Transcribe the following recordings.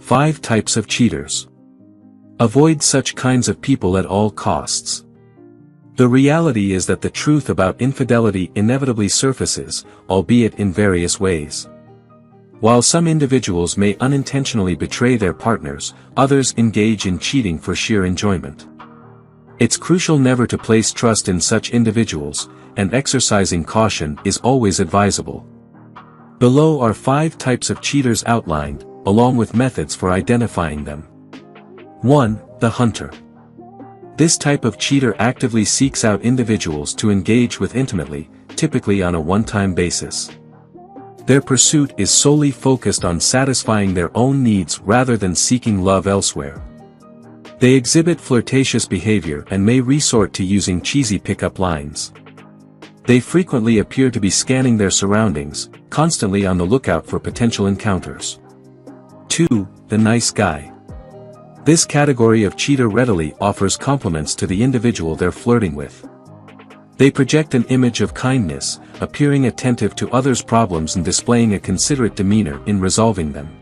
5 types of cheaters. Avoid such kinds of people at all costs. The reality is that the truth about infidelity inevitably surfaces, albeit in various ways. While some individuals may unintentionally betray their partners, others engage in cheating for sheer enjoyment. It's crucial never to place trust in such individuals, and exercising caution is always advisable. Below are 5 types of cheaters outlined, along with methods for identifying them. 1. The hunter. This type of cheater actively seeks out individuals to engage with intimately, typically on a one-time basis. Their pursuit is solely focused on satisfying their own needs rather than seeking love elsewhere. They exhibit flirtatious behavior and may resort to using cheesy pickup lines. They frequently appear to be scanning their surroundings, constantly on the lookout for potential encounters. 2. The nice guy. This category of cheater readily offers compliments to the individual they're flirting with. They project an image of kindness, appearing attentive to others' problems and displaying a considerate demeanor in resolving them.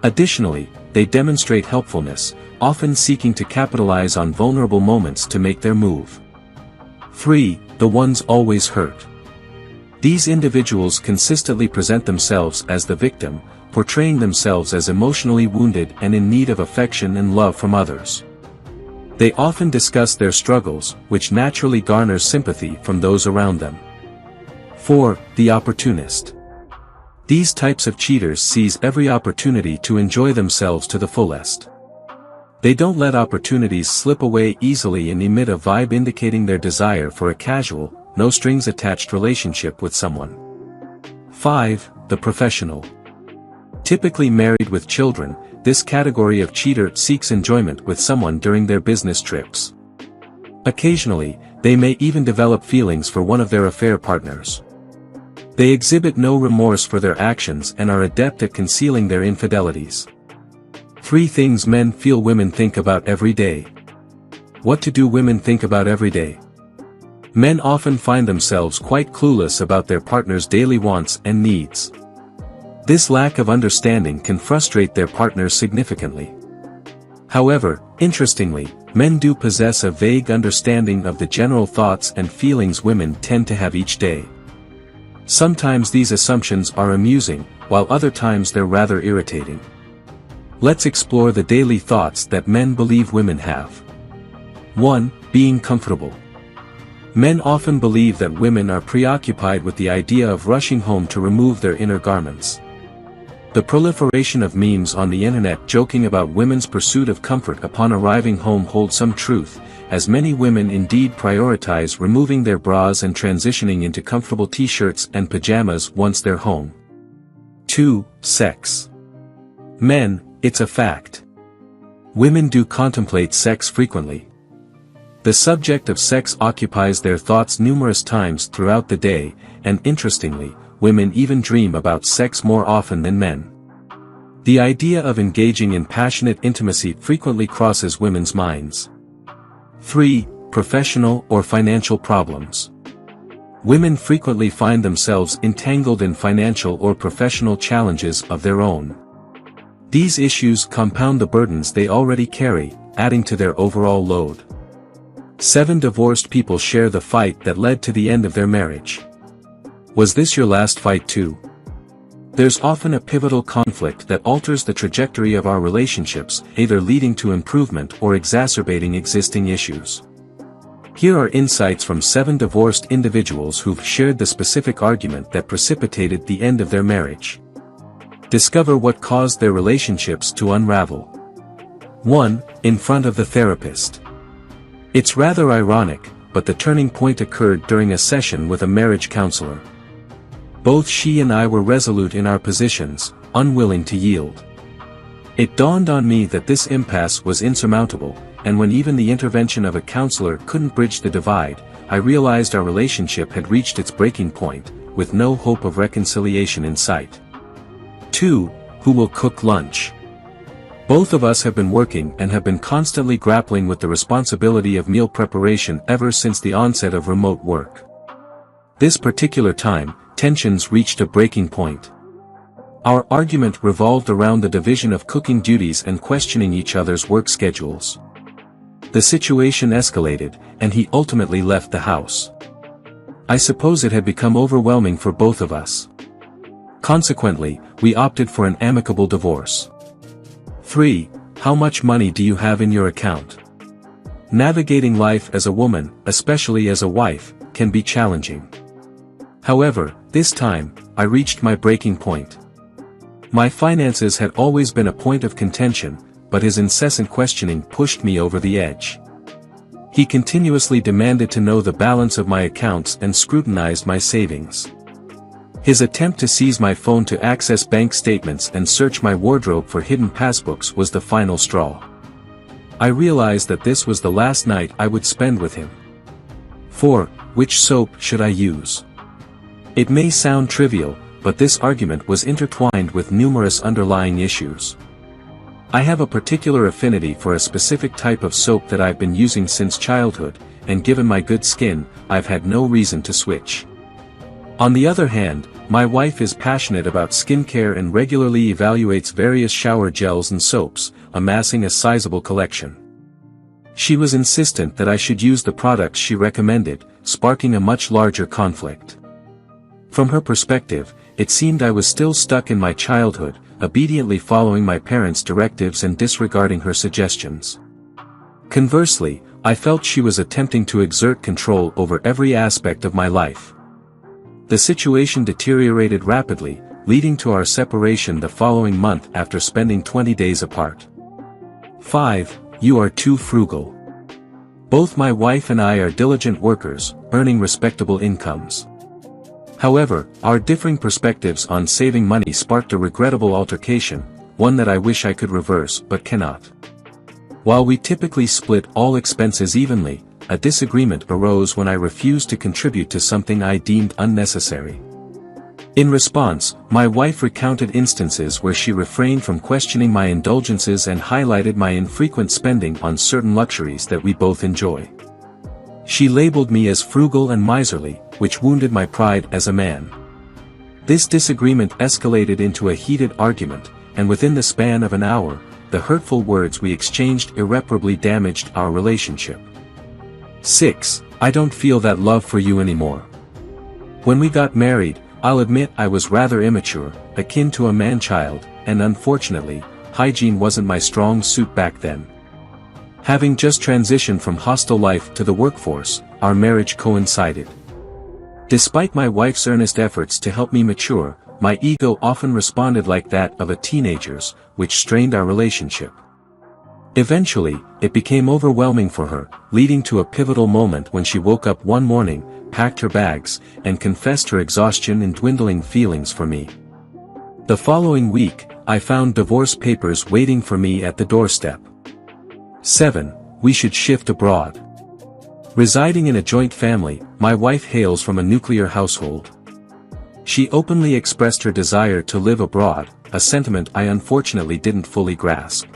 Additionally, they demonstrate helpfulness, often seeking to capitalize on vulnerable moments to make their move. 3. The ones always hurt. These individuals consistently present themselves as the victim, portraying themselves as emotionally wounded and in need of affection and love from others. They often discuss their struggles, which naturally garners sympathy from those around them. 4. The opportunist. These types of cheaters seize every opportunity to enjoy themselves to the fullest. They don't let opportunities slip away easily and emit a vibe indicating their desire for a casual, no-strings-attached relationship with someone. 5. The professional. Typically married with children, this category of cheater seeks enjoyment with someone during their business trips. Occasionally, they may even develop feelings for one of their affair partners. They exhibit no remorse for their actions and are adept at concealing their infidelities. 3 things men feel women think about every day. What do women think about every day? Men often find themselves quite clueless about their partner's daily wants and needs. This lack of understanding can frustrate their partners significantly. However, interestingly, men do possess a vague understanding of the general thoughts and feelings women tend to have each day. Sometimes these assumptions are amusing, while other times they're rather irritating. Let's explore the daily thoughts that men believe women have. 1. Being comfortable. Men often believe that women are preoccupied with the idea of rushing home to remove their inner garments. The proliferation of memes on the internet joking about women's pursuit of comfort upon arriving home holds some truth, as many women indeed prioritize removing their bras and transitioning into comfortable t-shirts and pajamas once they're home. 2. Sex. Men, it's a fact. Women do contemplate sex frequently. The subject of sex occupies their thoughts numerous times throughout the day, and interestingly, women even dream about sex more often than men. The idea of engaging in passionate intimacy frequently crosses women's minds. 3. Professional or financial problems. Women frequently find themselves entangled in financial or professional challenges of their own. These issues compound the burdens they already carry, adding to their overall load. 7 divorced people share the fight that led to the end of their marriage. Was this your last fight too? There's often a pivotal conflict that alters the trajectory of our relationships, either leading to improvement or exacerbating existing issues. Here are insights from 7 divorced individuals who've shared the specific argument that precipitated the end of their marriage. Discover what caused their relationships to unravel. 1. In front of the therapist. It's rather ironic, but the turning point occurred during a session with a marriage counselor. Both she and I were resolute in our positions, unwilling to yield. It dawned on me that this impasse was insurmountable, and when even the intervention of a counselor couldn't bridge the divide, I realized our relationship had reached its breaking point, with no hope of reconciliation in sight. 2. Who will cook lunch? Both of us have been working and have been constantly grappling with the responsibility of meal preparation ever since the onset of remote work. This particular time, tensions reached a breaking point. Our argument revolved around the division of cooking duties and questioning each other's work schedules. The situation escalated, and he ultimately left the house. I suppose it had become overwhelming for both of us. Consequently, we opted for an amicable divorce. 3. How much money do you have in your account? Navigating life as a woman, especially as a wife, can be challenging. However, this time, I reached my breaking point. My finances had always been a point of contention, but his incessant questioning pushed me over the edge. He continuously demanded to know the balance of my accounts and scrutinized my savings. His attempt to seize my phone to access bank statements and search my wardrobe for hidden passbooks was the final straw. I realized that this was the last night I would spend with him. 4. Which soap should I use? It may sound trivial, but this argument was intertwined with numerous underlying issues. I have a particular affinity for a specific type of soap that I've been using since childhood, and given my good skin, I've had no reason to switch. On the other hand, my wife is passionate about skincare and regularly evaluates various shower gels and soaps, amassing a sizable collection. She was insistent that I should use the products she recommended, sparking a much larger conflict. From her perspective, it seemed I was still stuck in my childhood, obediently following my parents' directives and disregarding her suggestions. Conversely, I felt she was attempting to exert control over every aspect of my life. The situation deteriorated rapidly, leading to our separation the following month after spending 20 days apart. 5. You are too frugal. Both my wife and I are diligent workers, earning respectable incomes. However, our differing perspectives on saving money sparked a regrettable altercation, one that I wish I could reverse but cannot. While we typically split all expenses evenly, a disagreement arose when I refused to contribute to something I deemed unnecessary. In response, my wife recounted instances where she refrained from questioning my indulgences and highlighted my infrequent spending on certain luxuries that we both enjoy. She labeled me as frugal and miserly, which wounded my pride as a man. This disagreement escalated into a heated argument, and within the span of an hour, the hurtful words we exchanged irreparably damaged our relationship. 6. I don't feel that love for you anymore. When we got married, I'll admit I was rather immature, akin to a man-child, and unfortunately, hygiene wasn't my strong suit back then. Having just transitioned from hostel life to the workforce, our marriage coincided. Despite my wife's earnest efforts to help me mature, my ego often responded like that of a teenager's, which strained our relationship. Eventually, it became overwhelming for her, leading to a pivotal moment when she woke up one morning, packed her bags, and confessed her exhaustion and dwindling feelings for me. The following week, I found divorce papers waiting for me at the doorstep. 7. We should shift abroad. Residing in a joint family, my wife hails from a nuclear household. She openly expressed her desire to live abroad, a sentiment I unfortunately didn't fully grasp.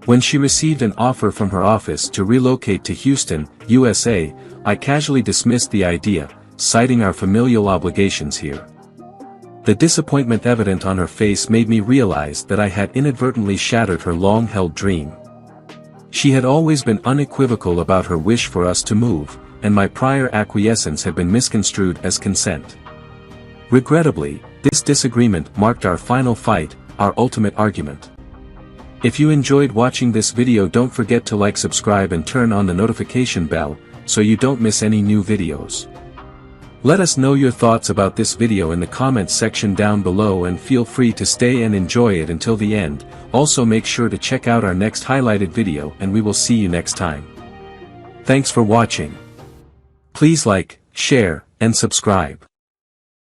When she received an offer from her office to relocate to Houston, USA, I casually dismissed the idea, citing our familial obligations here. The disappointment evident on her face made me realize that I had inadvertently shattered her long-held dream. She had always been unequivocal about her wish for us to move, and my prior acquiescence had been misconstrued as consent. Regrettably, this disagreement marked our final fight, our ultimate argument. If you enjoyed watching this video, don't forget to like, subscribe and turn on the notification bell, so you don't miss any new videos. Let us know your thoughts about this video in the comments section down below, and feel free to stay and enjoy it until the end. Also make sure to check out our next highlighted video, and we will see you next time. Thanks for watching. Please like, share, and subscribe.